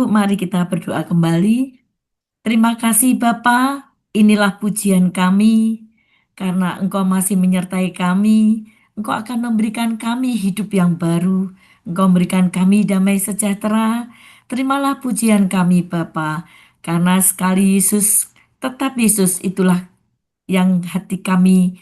mari kita berdoa kembali. Terima kasih Bapa, inilah pujian kami, karena Engkau masih menyertai kami. Engkau akan memberikan kami hidup yang baru. Engkau memberikan kami damai sejahtera. Terimalah pujian kami Bapa, karena sekali Yesus, tetap Yesus itulah yang hati kami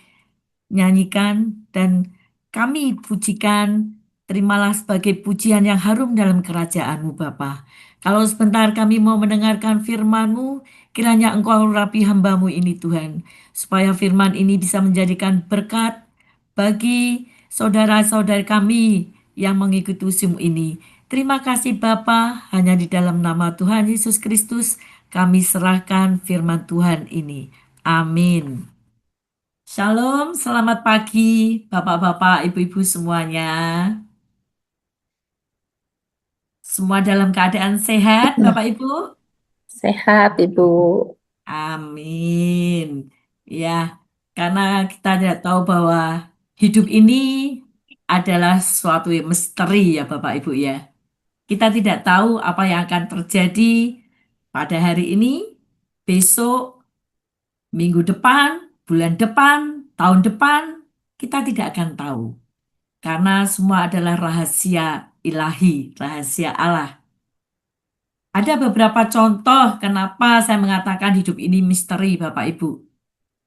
nyanyikan dan kami pujikan. Terimalah sebagai pujian yang harum dalam kerajaan-Mu Bapa. Kalau sebentar kami mau mendengarkan firman-Mu, kiranya Engkau urapi hamba-Mu ini Tuhan, supaya firman ini bisa menjadikan berkat bagi saudara-saudari kami yang mengikuti Zoom ini. Terima kasih Bapa, hanya di dalam nama Tuhan Yesus Kristus kami serahkan firman Tuhan ini. Amin. Shalom, selamat pagi Bapak-bapak, Ibu-ibu semuanya. Semua dalam keadaan sehat, Bapak Ibu? Sehat, Ibu. Amin. Ya, karena kita tidak tahu bahwa hidup ini adalah suatu yang misteri ya Bapak Ibu ya. Kita tidak tahu apa yang akan terjadi pada hari ini, besok, minggu depan, bulan depan, tahun depan, kita tidak akan tahu. Karena semua adalah rahasia ilahi, rahasia Allah. Ada beberapa contoh kenapa saya mengatakan hidup ini misteri, Bapak Ibu.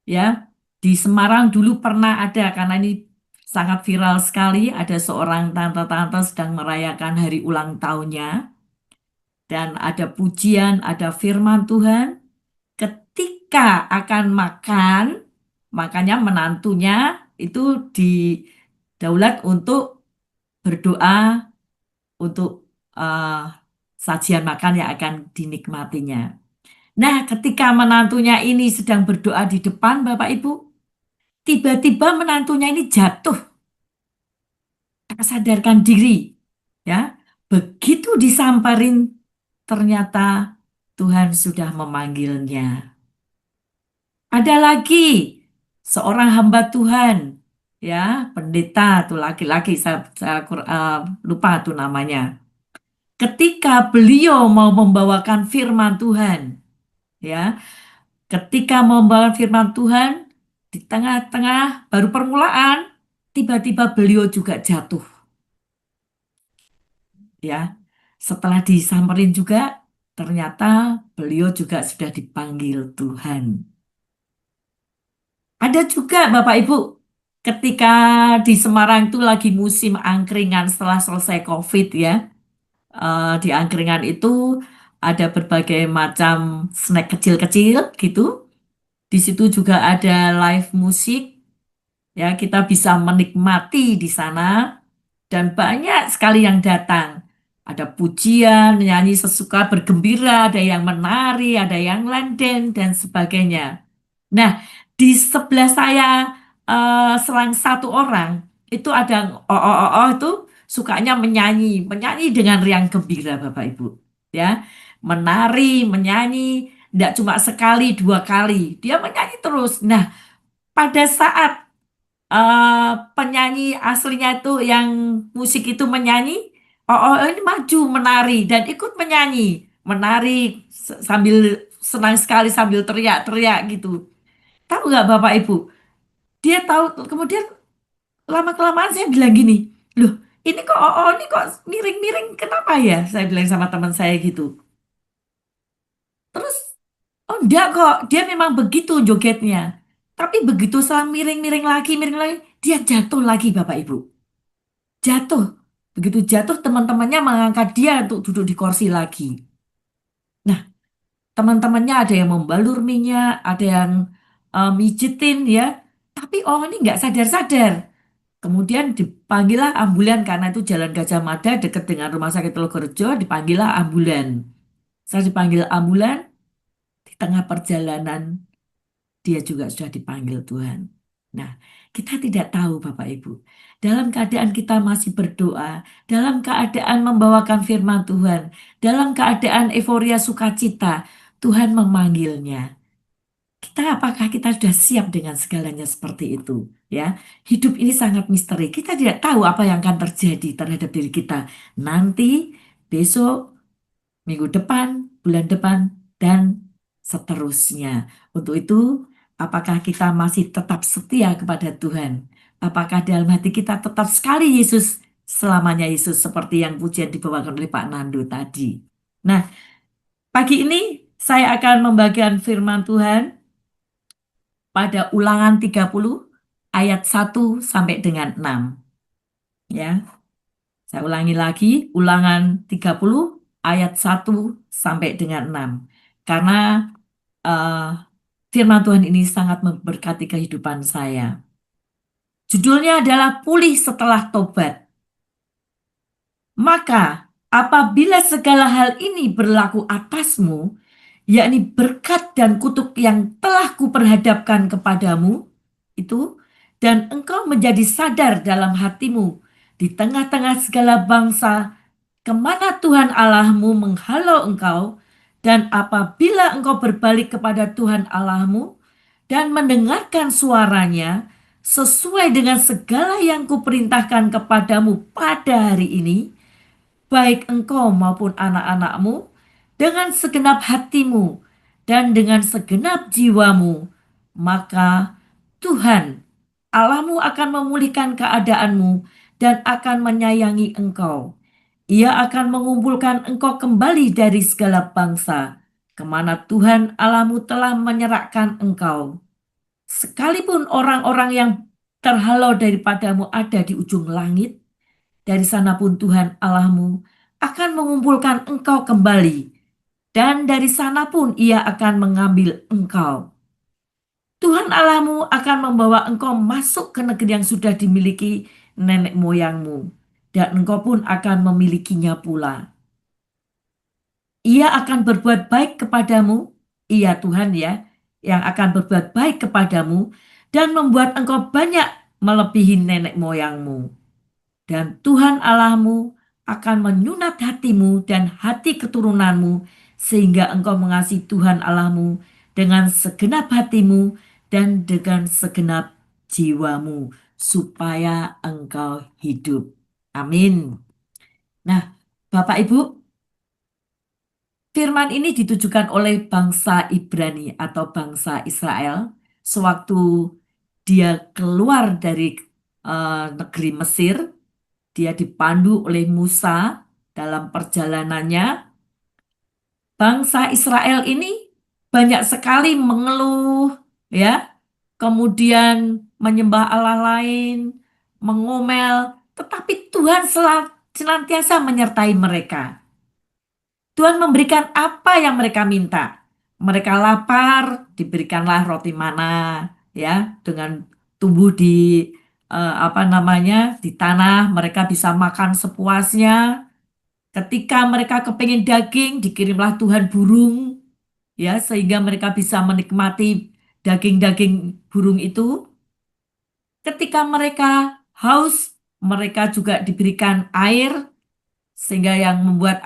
Ya, di Semarang dulu pernah ada, karena ini sangat viral sekali, ada seorang tante-tante sedang merayakan hari ulang tahunnya, dan ada pujian, ada firman Tuhan. Ketika akan makan, makanya menantunya itu didaulat untuk berdoa untuk eh, sajian makan yang akan dinikmatinya. Nah, ketika menantunya ini sedang berdoa di depan Bapak Ibu, tiba-tiba menantunya ini jatuh, tak sadarkan diri, ya. Begitu disamperin, ternyata Tuhan sudah memanggilnya. Ada lagi seorang hamba Tuhan, ya, pendeta tuh laki-laki, lupa tuh namanya. Ketika beliau mau membawakan firman Tuhan, ya, ketika mau membawakan firman Tuhan, di tengah-tengah baru permulaan, tiba-tiba beliau juga jatuh, ya. Setelah disamperin juga, ternyata beliau juga sudah dipanggil Tuhan. Ada juga Bapak Ibu, ketika di Semarang itu lagi musim angkringan setelah selesai COVID ya, di angkringan itu ada berbagai macam snack kecil-kecil gitu. Di situ juga ada live musik, ya kita bisa menikmati di sana dan banyak sekali yang datang. Ada pujian, nyanyi sesuka, bergembira, ada yang menari, ada yang lenden dan sebagainya. Nah, di sebelah saya selang satu orang itu ada oh itu sukanya menyanyi, menyanyi dengan riang gembira Bapak Ibu. Ya, menari, menyanyi, tidak cuma sekali, dua kali, dia menyanyi terus. Nah, pada saat eh, penyanyi aslinya itu yang musik itu menyanyi, oh ini maju menari dan ikut menyanyi, menari sambil senang sekali sambil teriak-teriak gitu. Tahu nggak Bapak Ibu? Dia tahu kemudian lama-kelamaan saya bilang gini, loh ini kok ini kok miring-miring kenapa ya? Saya bilang sama teman saya gitu. Terus oh enggak kok, dia memang begitu jogetnya. Tapi begitu selang miring lagi, dia jatuh lagi Bapak Ibu. Jatuh. Begitu jatuh teman-temannya mengangkat dia untuk duduk di kursi lagi. Nah, teman-temannya ada yang membalur minyak, ada yang mijitin ya. Tapi oh ini nggak sadar-sadar. Kemudian dipanggillah ambulan karena itu Jalan Gajah Mada dekat dengan Rumah Sakit Logorejo, dipanggillah ambulan. Saya dipanggil ambulan, di tengah perjalanan dia juga sudah dipanggil Tuhan. Nah, kita tidak tahu Bapak Ibu. Dalam keadaan kita masih berdoa, dalam keadaan membawakan firman Tuhan, dalam keadaan euforia sukacita, Tuhan memanggilnya. Apakah kita sudah siap dengan segalanya seperti itu? Ya, hidup ini sangat misteri. Kita tidak tahu apa yang akan terjadi terhadap diri kita nanti, besok, minggu depan, bulan depan, dan seterusnya. Untuk itu, apakah kita masih tetap setia kepada Tuhan? Apakah dalam hati kita tetap sekali Yesus, selamanya Yesus, seperti yang pujian dibawakan oleh Pak Nando tadi. Nah, pagi ini saya akan membagikan firman Tuhan pada Ulangan 30 ayat 1 sampai dengan 6. Ya, saya ulangi lagi, Ulangan 30 ayat 1 sampai dengan 6. Karena eh, firman Tuhan ini sangat memberkati kehidupan saya. Judulnya adalah Pulih Setelah Tobat. Maka apabila segala hal ini berlaku atasmu, yakni berkat dan kutuk yang telah kuperhadapkan kepadamu, itu, dan engkau menjadi sadar dalam hatimu di tengah-tengah segala bangsa kemana Tuhan Allahmu menghalau engkau, dan apabila engkau berbalik kepada Tuhan Allahmu dan mendengarkan suaranya sesuai dengan segala yang kuperintahkan kepadamu pada hari ini, baik engkau maupun anak-anakmu, dengan segenap hatimu dan dengan segenap jiwamu, maka Tuhan Allahmu akan memulihkan keadaanmu dan akan menyayangi engkau. Ia akan mengumpulkan engkau kembali dari segala bangsa, kemana Tuhan Allahmu telah menyerahkan engkau. Sekalipun orang-orang yang terhalau daripadamu ada di ujung langit, dari sana pun Tuhan Allahmu akan mengumpulkan engkau kembali, dan dari sana pun ia akan mengambil engkau. Tuhan Allahmu akan membawa engkau masuk ke negeri yang sudah dimiliki nenek moyangmu, dan engkau pun akan memilikinya pula. Ia akan berbuat baik kepadamu, ia Tuhan ya, yang akan berbuat baik kepadamu, dan membuat engkau banyak melebihi nenek moyangmu. Dan Tuhan Allahmu akan menyunat hatimu dan hati keturunanmu, sehingga engkau mengasihi Tuhan Allahmu dengan segenap hatimu dan dengan segenap jiwamu, supaya engkau hidup. Amin. Nah, Bapak Ibu, firman ini ditujukan oleh bangsa Ibrani atau bangsa Israel sewaktu dia keluar dari negeri Mesir. Dia dipandu oleh Musa dalam perjalanannya. Bangsa Israel ini banyak sekali mengeluh, ya, kemudian menyembah Allah lain, mengomel, tetapi Tuhan senantiasa menyertai mereka. Tuhan memberikan apa yang mereka minta. Mereka lapar, diberikanlah roti mana, ya, dengan tumbuh di apa namanya, di tanah, mereka bisa makan sepuasnya. Ketika mereka kepingin daging, dikirimlah Tuhan burung, ya, sehingga mereka bisa menikmati daging-daging burung itu. Ketika mereka haus, mereka juga diberikan air, sehingga yang membuat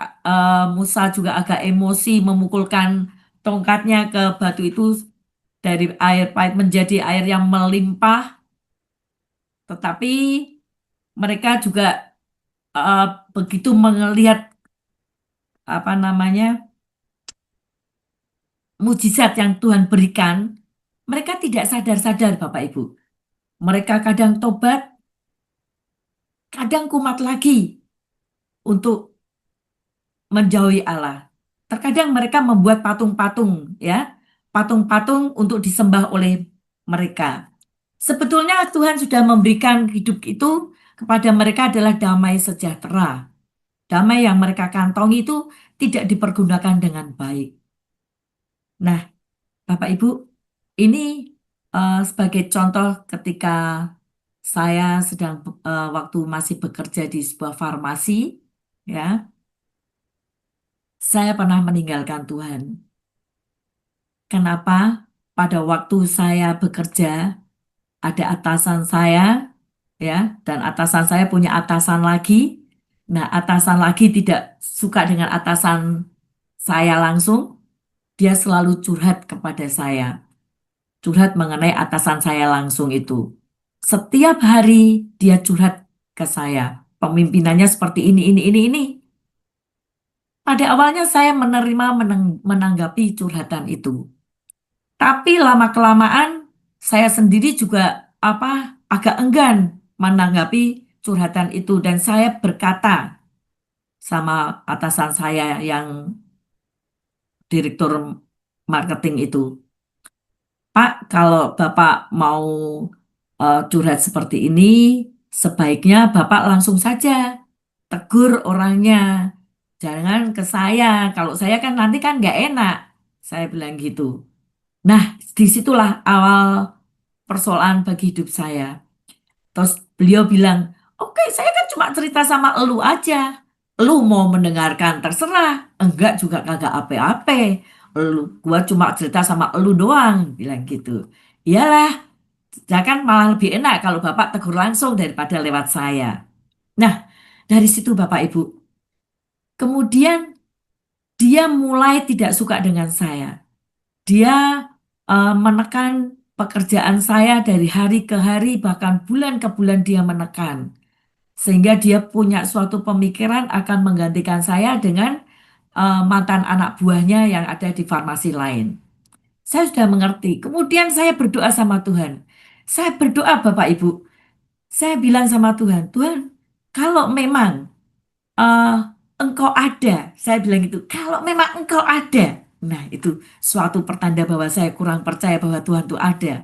Musa juga agak emosi memukulkan tongkatnya ke batu itu, dari air pahit menjadi air yang melimpah. Tetapi mereka juga eh, begitu melihat apa namanya mujizat yang Tuhan berikan, mereka tidak sadar-sadar Bapak Ibu. Mereka kadang tobat, kadang kumat lagi untuk menjauhi Allah. Terkadang mereka membuat patung-patung, ya, patung-patung untuk disembah oleh mereka. Sebetulnya Tuhan sudah memberikan hidup itu kepada mereka adalah damai sejahtera. Damai yang mereka kantongi itu tidak dipergunakan dengan baik. Nah, Bapak Ibu, ini sebagai contoh ketika saya sedang waktu masih bekerja di sebuah farmasi, ya, saya pernah meninggalkan Tuhan. Kenapa? Pada waktu saya bekerja, ada atasan saya, ya, dan atasan saya punya atasan lagi. Nah, atasan lagi tidak suka dengan atasan saya langsung, dia selalu curhat kepada saya. Curhat mengenai atasan saya langsung itu. Setiap hari dia curhat ke saya. Pemimpinannya seperti ini. Pada awalnya saya menerima menanggapi curhatan itu. Tapi lama-kelamaan saya sendiri juga agak enggan menanggapi curhatan itu dan saya berkata sama atasan saya yang direktur marketing itu, Pak, kalau Bapak mau curhat seperti ini, sebaiknya Bapak langsung saja tegur orangnya. Jangan ke saya. Kalau saya kan nanti kan nggak enak. Saya bilang gitu. Nah, disitulah awal persoalan bagi hidup saya. Terus beliau bilang, oke, saya kan cuma cerita sama elu aja. Elu mau mendengarkan terserah. Enggak juga kagak apa-apa. Gua cuma cerita sama elu doang, bilang gitu. Iyalah, ya kan malah lebih enak kalau Bapak tegur langsung daripada lewat saya. Nah, dari situ Bapak Ibu, kemudian dia mulai tidak suka dengan saya. Dia menekan pekerjaan saya dari hari ke hari, bahkan bulan ke bulan dia menekan. Sehingga dia punya suatu pemikiran akan menggantikan saya dengan mantan anak buahnya yang ada di farmasi lain. Saya sudah mengerti. Kemudian saya berdoa sama Tuhan. Saya berdoa Bapak Ibu. Saya bilang sama Tuhan, Tuhan, kalau memang eh, Engkau ada, saya bilang gitu, kalau memang Engkau ada, nah itu suatu pertanda bahwa saya kurang percaya bahwa Tuhan itu ada.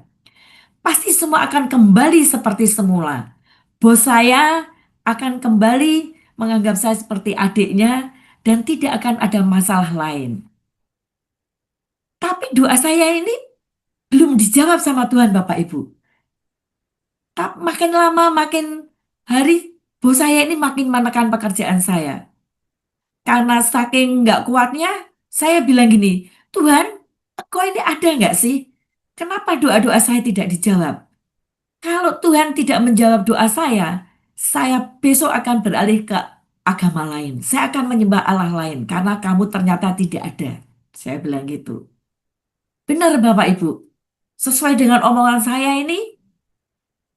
Pasti semua akan kembali seperti semula. Bos saya akan kembali menganggap saya seperti adiknya dan tidak akan ada masalah lain. Tapi doa saya ini belum dijawab sama Tuhan Bapak Ibu. Tapi makin lama makin hari bos saya ini makin menekan pekerjaan saya. Karena saking nggak kuatnya, saya bilang gini, Tuhan, kok ini ada nggak sih? Kenapa doa-doa saya tidak dijawab? Kalau Tuhan tidak menjawab doa saya besok akan beralih ke agama lain. Saya akan menyembah Allah lain karena kamu ternyata tidak ada. Saya bilang gitu. Benar Bapak Ibu. Sesuai dengan omongan saya ini,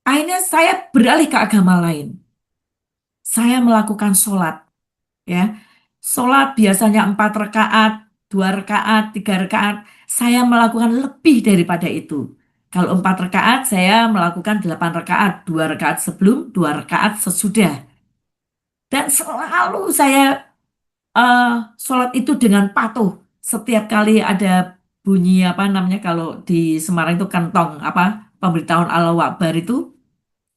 akhirnya saya beralih ke agama lain. Saya melakukan sholat, ya. Sholat biasanya 4 rakaat, 2 rakaat, 3 rakaat. Saya melakukan lebih daripada itu. Kalau 4 rakaat, saya melakukan 8 rakaat. 2 rakaat sebelum, 2 rakaat sesudah. Dan selalu saya eh, sholat itu dengan patuh. Setiap kali ada bunyi apa namanya kalau di Semarang itu kentong apa pemberitahuan Allahu Akbar itu,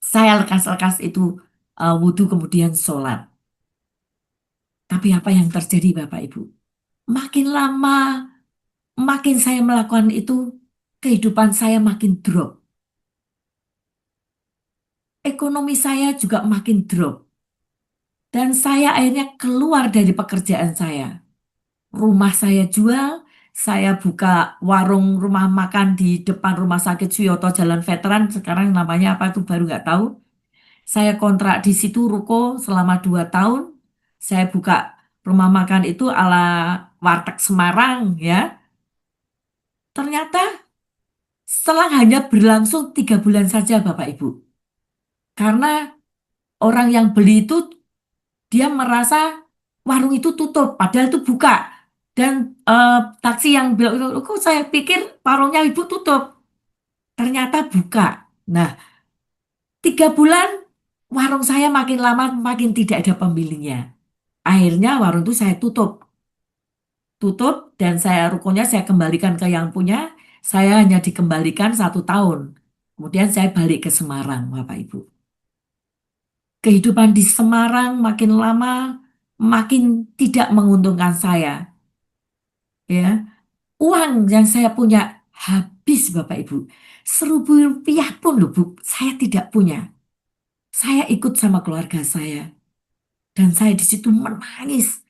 saya lekas-lekas itu wudhu kemudian sholat. Tapi apa yang terjadi Bapak Ibu? Makin lama, makin saya melakukan itu, kehidupan saya makin drop. Ekonomi saya juga makin drop. Dan saya akhirnya keluar dari pekerjaan saya. Rumah saya jual, saya buka warung rumah makan di depan Rumah Sakit Suyoto Jalan Veteran, sekarang namanya apa itu baru nggak tahu. Saya kontrak di situ ruko selama 2 tahun. Saya buka rumah makan itu ala warteg Semarang ya. Ternyata setelah hanya berlangsung 3 bulan saja Bapak Ibu. Karena orang yang beli itu dia merasa warung itu tutup, padahal itu buka. Dan eh, taksi yang bilang, kok saya pikir warungnya ibu tutup. Ternyata buka. Nah, 3 bulan warung saya makin lama makin tidak ada pembelinya. Akhirnya warung itu saya tutup. Tutup dan saya rukonya saya kembalikan ke yang punya. Saya hanya dikembalikan 1 tahun. Kemudian saya balik ke Semarang, Bapak Ibu. Kehidupan di Semarang makin lama makin tidak menguntungkan saya. Ya, uang yang saya punya habis, Bapak Ibu. Rp1.000 pun loh, Bu, saya tidak punya. Saya ikut sama keluarga saya dan saya di situ menangis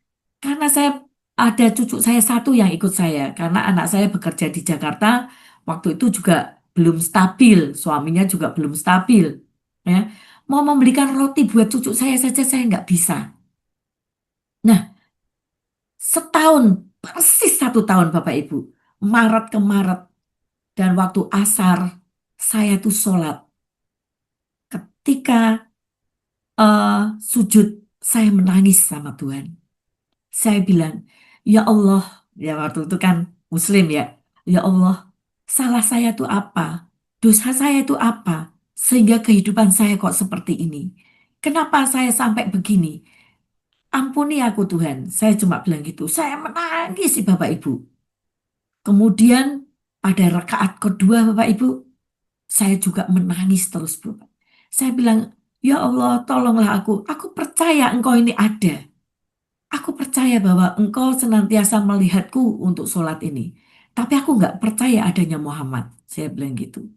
karena saya ada cucu saya satu yang ikut saya karena anak saya bekerja di Jakarta waktu itu juga belum stabil, suaminya juga belum stabil. Ya, mau membelikan roti buat cucu saya nggak bisa. Nah, setahun, persis 1 tahun Bapak Ibu, Maret ke Maret, dan waktu asar, saya tuh sholat. Ketika sujud, saya menangis sama Tuhan. Saya bilang, ya Allah, ya waktu itu kan Muslim ya, ya Allah, salah saya itu apa? Dosa saya itu apa? Sehingga kehidupan saya kok seperti ini. Kenapa saya sampai begini? Ampuni aku Tuhan. Saya cuma bilang gitu. Saya menangis sih Bapak Ibu. Kemudian pada rakaat kedua Bapak Ibu, saya juga menangis terus Bapak. Saya bilang, ya Allah tolonglah aku. Aku percaya Engkau ini ada. Aku percaya bahwa Engkau senantiasa melihatku untuk sholat ini. Tapi aku nggak percaya adanya Muhammad. Saya bilang gitu.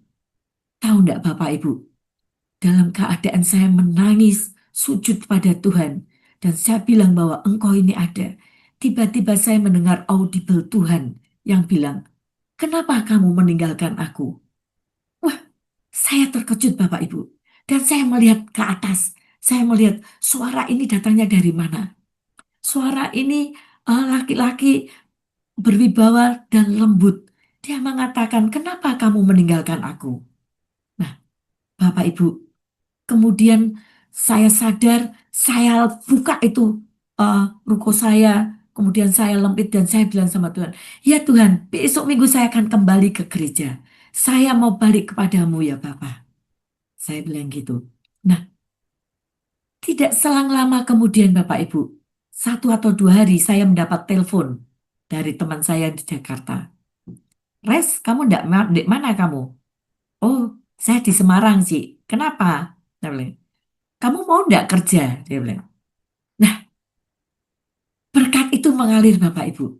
Tahu nggak Bapak Ibu? Dalam keadaan saya menangis, sujud pada Tuhan. Dan saya bilang bahwa Engkau ini ada. Tiba-tiba saya mendengar audible Tuhan yang bilang, kenapa kamu meninggalkan aku? Wah, saya terkejut Bapak Ibu. Dan saya melihat ke atas. Saya melihat suara ini datangnya dari mana? Suara ini laki-laki berwibawa dan lembut. Dia mengatakan, kenapa kamu meninggalkan aku? Nah, Bapak Ibu, kemudian saya sadar, saya buka itu eh, ruko saya, kemudian saya lempit dan saya bilang sama Tuhan, ya Tuhan, besok minggu saya akan kembali ke gereja. Saya mau balik kepadamu ya Bapak. Saya bilang gitu. Nah, tidak selang lama kemudian Bapak Ibu, 1 atau 2 hari saya mendapat telepon dari teman saya di Jakarta. Res, kamu di mana kamu? Oh, saya di Semarang sih. Kenapa? Saya bilang, kamu mau nggak kerja? Dia bilang. Nah, berkat itu mengalir Bapak Ibu.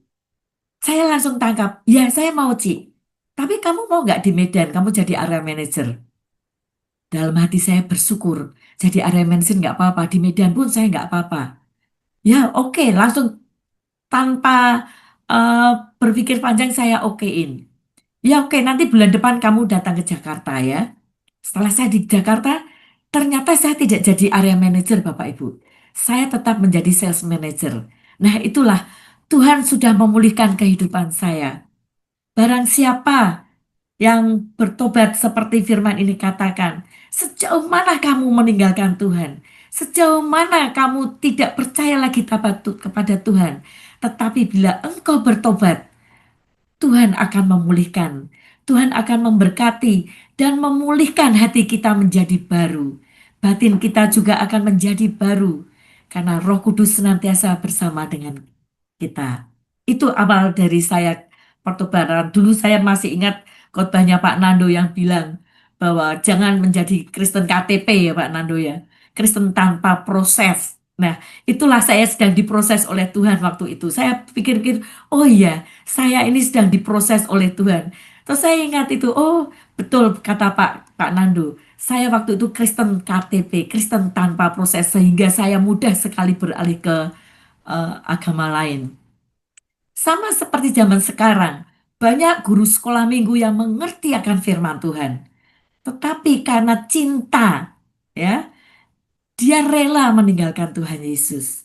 Saya langsung tangkap, ya saya mau Ci. Tapi kamu mau nggak di Medan? Kamu jadi area manager. Dalam hati saya bersyukur. Jadi area manager nggak apa-apa. Di Medan pun saya nggak apa-apa. Ya oke, langsung tanpa eh, berpikir panjang saya okein. Ya oke, nanti bulan depan kamu datang ke Jakarta ya. Setelah saya di Jakarta, ternyata saya tidak jadi area manager, Bapak Ibu. Saya tetap menjadi sales manager. Nah, itulah Tuhan sudah memulihkan kehidupan saya. Barang siapa yang bertobat seperti firman ini katakan, sejauh mana kamu meninggalkan Tuhan? Sejauh mana kamu tidak percaya lagi kepada Tuhan? Tetapi bila engkau bertobat, Tuhan akan memulihkan, Tuhan akan memberkati dan memulihkan hati kita menjadi baru. Batin kita juga akan menjadi baru karena Roh Kudus senantiasa bersama dengan kita. Itu awal dari saya pertobatan. Dulu saya masih ingat khotbahnya Pak Nando yang bilang bahwa jangan menjadi Kristen KTP ya Pak Nando ya. Kristen tanpa proses. Nah, itulah saya sedang diproses oleh Tuhan waktu itu. Saya pikir-pikir, oh iya, saya ini sedang diproses oleh Tuhan. Terus saya ingat itu, oh betul kata Pak Nando. Saya waktu itu Kristen KTP, Kristen tanpa proses, sehingga saya mudah sekali beralih ke agama lain. Sama seperti zaman sekarang, banyak guru sekolah minggu yang mengerti akan firman Tuhan. Tetapi karena cinta, ya, dia rela meninggalkan Tuhan Yesus.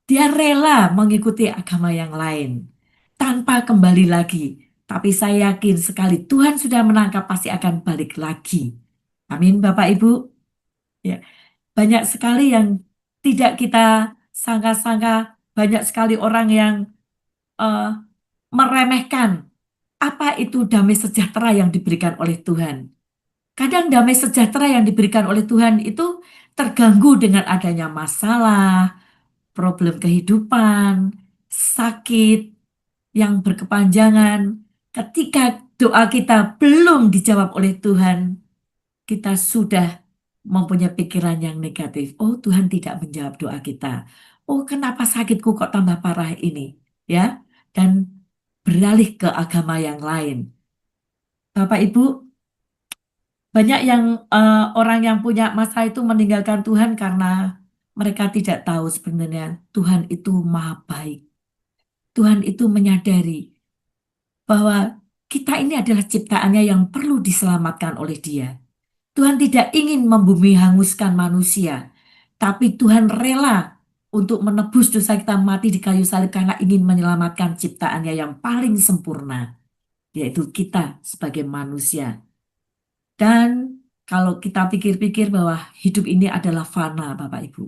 Dia rela mengikuti agama yang lain tanpa kembali lagi. Tapi saya yakin sekali Tuhan sudah menangkap pasti akan balik lagi. Amin, Bapak Ibu. Ya, banyak sekali yang tidak kita sangka-sangka, banyak sekali orang yang eh, meremehkan apa itu damai sejahtera yang diberikan oleh Tuhan. Kadang damai sejahtera yang diberikan oleh Tuhan itu terganggu dengan adanya masalah, problem kehidupan, sakit yang berkepanjangan. Ketika doa kita belum dijawab oleh Tuhan, kita sudah mempunyai pikiran yang negatif. Oh, Tuhan tidak menjawab doa kita. Oh, kenapa sakitku kok tambah parah ini? Ya, dan beralih ke agama yang lain. Bapak Ibu, banyak yang orang yang punya masa itu meninggalkan Tuhan karena mereka tidak tahu sebenarnya Tuhan itu maha baik. Tuhan itu menyadari bahwa kita ini adalah ciptaannya yang perlu diselamatkan oleh Dia. Tuhan tidak ingin membumi hanguskan manusia, tapi Tuhan rela untuk menebus dosa kita mati di kayu salib karena ingin menyelamatkan ciptaannya yang paling sempurna, yaitu kita sebagai manusia. Dan kalau kita pikir-pikir bahwa hidup ini adalah fana, Bapak Ibu.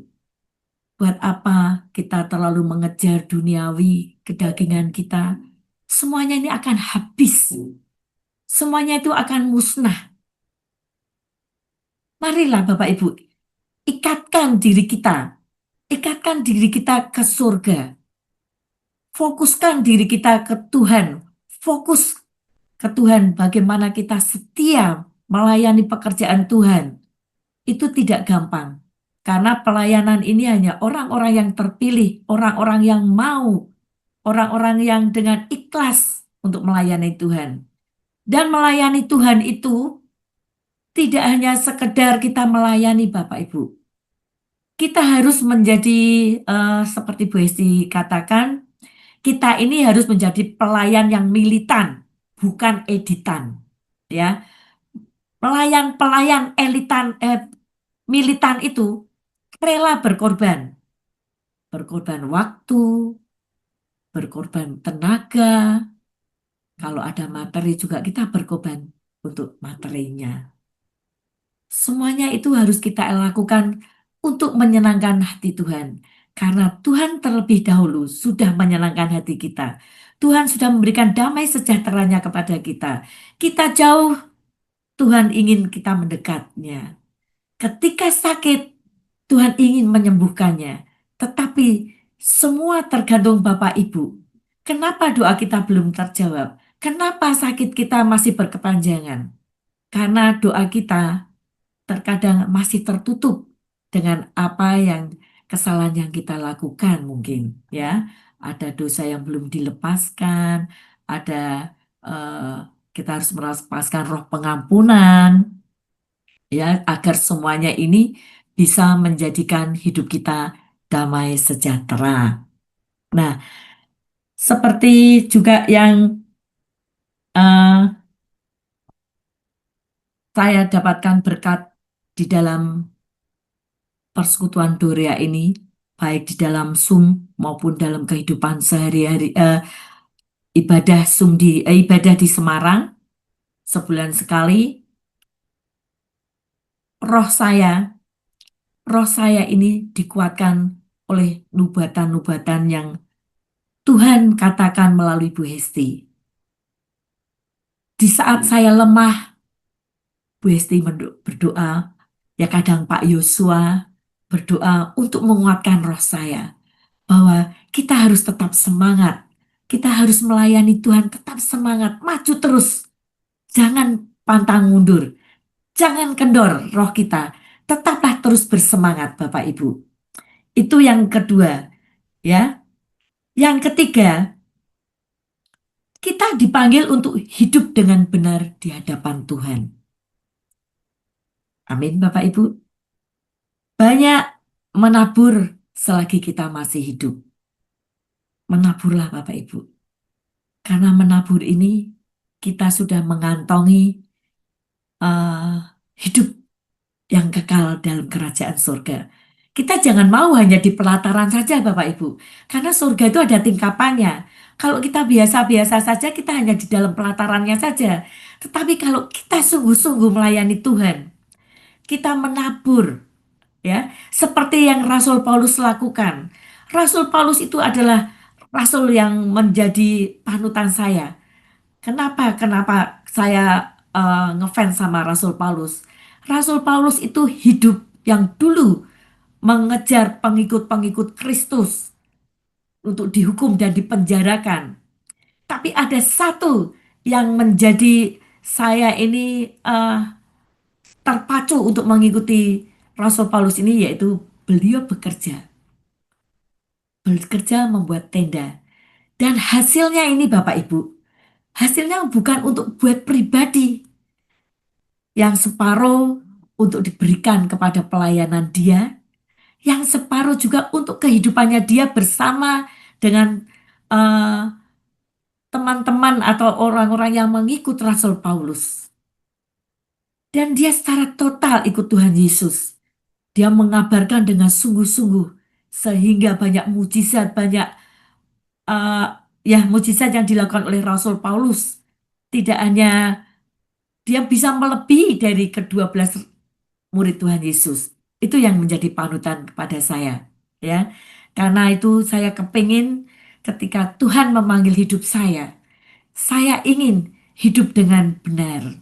Buat apa kita terlalu mengejar duniawi, kedagingan kita? Semuanya ini akan habis. Semuanya itu akan musnah. Marilah Bapak Ibu, ikatkan diri kita. Ikatkan diri kita ke surga. Fokuskan diri kita ke Tuhan. Fokus ke Tuhan bagaimana kita setia melayani pekerjaan Tuhan. Itu tidak gampang. Karena pelayanan ini hanya orang-orang yang terpilih, orang-orang yang mau, orang-orang yang dengan ikhlas untuk melayani Tuhan. Dan melayani Tuhan itu tidak hanya sekedar kita melayani Bapak Ibu. Kita harus menjadi seperti Bu Hesti katakan, kita ini harus menjadi pelayan yang militan, bukan editan. Ya, pelayan-pelayan militan itu rela berkorban, berkorban waktu, berkorban tenaga. Kalau ada materi juga kita berkorban untuk materinya. Semuanya itu harus kita lakukan untuk menyenangkan hati Tuhan. Karena Tuhan terlebih dahulu sudah menyenangkan hati kita. Tuhan sudah memberikan damai sejahteranya kepada kita. Kita jauh, Tuhan ingin kita mendekatnya. Ketika sakit, Tuhan ingin menyembuhkannya. Tetapi semua tergantung Bapak Ibu. Kenapa doa kita belum terjawab? Kenapa sakit kita masih berkepanjangan? Karena doa kita terkadang masih tertutup dengan apa yang kesalahan yang kita lakukan mungkin ya. Ada dosa yang belum dilepaskan, ada eh, kita harus melepaskan roh pengampunan ya agar semuanya ini bisa menjadikan hidup kita damai sejahtera. Nah, seperti juga yang eh, saya dapatkan berkat di dalam persekutuan Dorea ini, baik di dalam Zoom maupun dalam kehidupan sehari-hari, ibadah di Semarang sebulan sekali, roh saya, roh saya ini dikuatkan oleh nubatan-nubatan yang Tuhan katakan melalui Bu Hesti. Di saat saya lemah, Bu Hesti berdoa, ya kadang Pak Yosua berdoa untuk menguatkan roh saya. Bahwa kita harus tetap semangat. Kita harus melayani Tuhan, tetap semangat, maju terus. Jangan pantang mundur, jangan kendor roh kita. Tetaplah terus bersemangat, Bapak Ibu. Itu yang kedua, ya. Yang ketiga, kita dipanggil untuk hidup dengan benar di hadapan Tuhan. Amin, Bapak Ibu. Banyak menabur selagi kita masih hidup. Menaburlah, Bapak Ibu. Karena menabur ini kita sudah mengantongi eh, hidup yang kekal dalam kerajaan surga. Kita jangan mau hanya di pelataran saja, Bapak Ibu, karena surga itu ada tingkapannya. Kalau kita biasa-biasa saja, kita hanya di dalam pelatarannya saja. Tetapi kalau kita sungguh-sungguh melayani Tuhan, kita menabur, ya, seperti yang Rasul Paulus lakukan. Rasul Paulus itu adalah rasul yang menjadi panutan saya. Kenapa? Kenapa saya ngefans sama Rasul Paulus? Rasul Paulus itu hidup yang dulu mengejar pengikut-pengikut Kristus untuk dihukum dan dipenjarakan. Tapi ada satu yang menjadi saya ini terpacu untuk mengikuti Rasul Paulus ini, yaitu beliau bekerja membuat tenda. Dan hasilnya ini Bapak Ibu, hasilnya bukan untuk buat pribadi, yang separuh untuk diberikan kepada pelayanan dia, yang separuh juga untuk kehidupannya dia bersama dengan eh, teman-teman atau orang-orang yang mengikut Rasul Paulus. Dan dia secara total ikut Tuhan Yesus. Dia mengabarkan dengan sungguh-sungguh sehingga banyak mujizat, banyak eh, ya mujizat yang dilakukan oleh Rasul Paulus. Tidak hanya dia bisa melebihi dari ke-12 murid Tuhan Yesus. Itu yang menjadi panutan kepada saya. ya. Karena itu saya kepingin ketika Tuhan memanggil hidup saya ingin hidup dengan benar.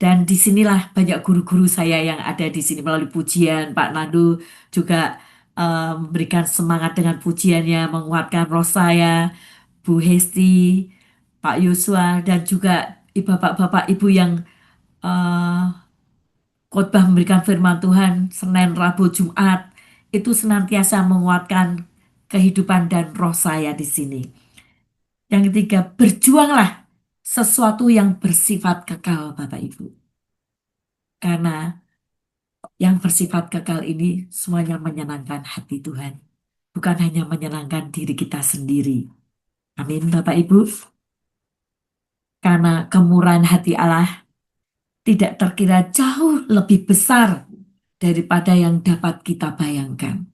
Dan disinilah banyak guru-guru saya yang ada di sini melalui pujian. Pak Nandu juga memberikan semangat dengan pujiannya, menguatkan roh saya, Bu Hesti, Pak Yosua, dan juga bapak-bapak ibu yang eh, khotbah memberikan firman Tuhan Senin, Rabu, Jumat, itu senantiasa menguatkan kehidupan dan roh saya di sini. Yang ketiga, berjuanglah sesuatu yang bersifat kekal, Bapak Ibu. Karena yang bersifat kekal ini semuanya menyenangkan hati Tuhan. Bukan hanya menyenangkan diri kita sendiri. Amin, Bapak Ibu. Karena kemurahan hati Allah tidak terkira jauh lebih besar daripada yang dapat kita bayangkan.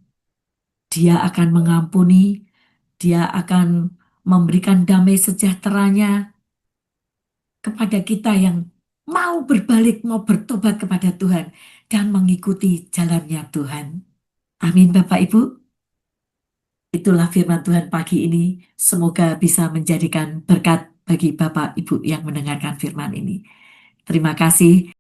Dia akan mengampuni, dia akan memberikan damai sejahteranya kepada kita yang mau berbalik, mau bertobat kepada Tuhan dan mengikuti jalannya Tuhan. Amin, Bapak Ibu. Itulah firman Tuhan pagi ini. Semoga bisa menjadikan berkat bagi Bapak Ibu yang mendengarkan firman ini. Terima kasih.